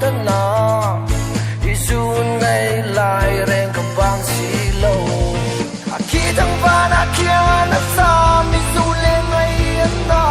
tân na isun ngay lại rèn cầm băng xì lâu khi thằng va na kia na sa mi du lên ngay na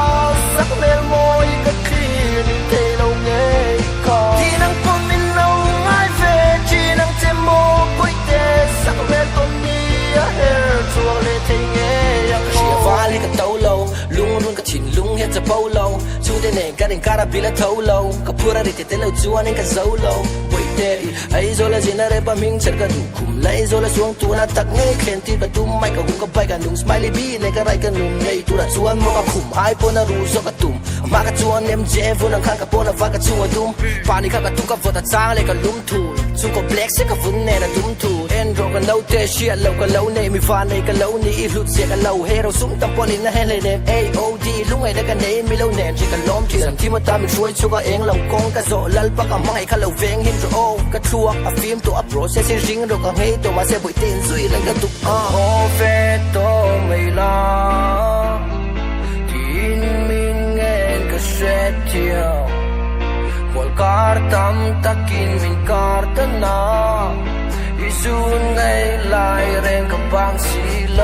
sắc lên môi cất khi nhìn thấy lâu nghe còn thì nắng con mình lâu ngay về chỉ nắng thêm mô quay tê sắc lên con đi ở chùa lên thấy nghe chia va lên cái tàu lâu lung run cái chín lung hếtจะbao lâu chú thế này cái đỉnh cara bị là thấu lâu cái pura đi thế lâu chúa nên cái dấu lâu quay tê ấy rồi là gì na đây ba mình chân cái đủ cùng lấy rồi là xuống tu na tắc ngay khen tin cái tu mai cái hùng cái bay cái nung smiley bee này cái rai cái nung này tu là chúa mua cái khum hai pon na ru so cái tum mà cái chúa nem dễ vô năng khăn cái pon na vác cái chúa tum pa ni cái tum cái vợ ta trang lại cái lúm thù chung cái black sẽ cái vun này là lúm thù en rồi cái lâu tê shit lâu cái lâu này mi pha này cái lâu này ít hụt sẽ cái lâu hay rồi súng tầm pon na hay lên em AOD lúc nàyได้กันนี้มีเล่าแหนมที่กันล้อมที่สันที่มาตามเป็นช่วยช่วยก็เองเรากงกระโจลัลปักกับมังไอ้ข้าเราเวงหิมจะโอ้กระชัวอ่ะฟิล์มตัวอัพโรเซเซริงเราก็ให้ตัวมาเซบุยตีนซุยเล่นกระตุกโอ้เฟโตไม่ลาที่มิงเงินก็เสียเที่ยวบอลการ์ตัมตะกินมินการ์ตันนาอิซูนไงลายเร่งกับบางสีโล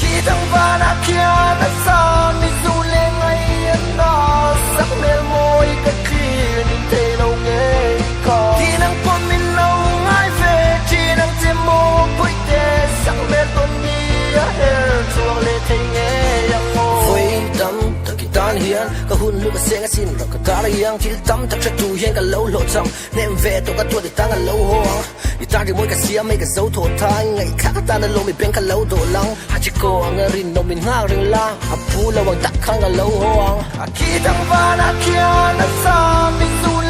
khi thằng va na kia na sa mi du lên ngay na sắc mê môi cái khi nhìn thấy lâu nghe còn thì nắng con mình lâu ngay về chỉ nắng thêm mô quay tê sắc mê con đi ở chuông lên thấy nghe yang mô với tâm thật kỳ tan hiền cái hun lúc cái xe xin rồi cái ta là yang chỉ tâm thật chất tu hiền cái lâu lộ trong nem về tôi cái tuổi để tăng cái lâu hoang đi ta thì mỗi cái xia mấy cái dấu thổ thang ngày khác ta đã lâu mình bên cái lâu đổ lăng chỉ có anh rin nông mình ngao rừng la áp phu lâu bằng tắc khang cái lâu hoang khi thằng va na kia na sa mình du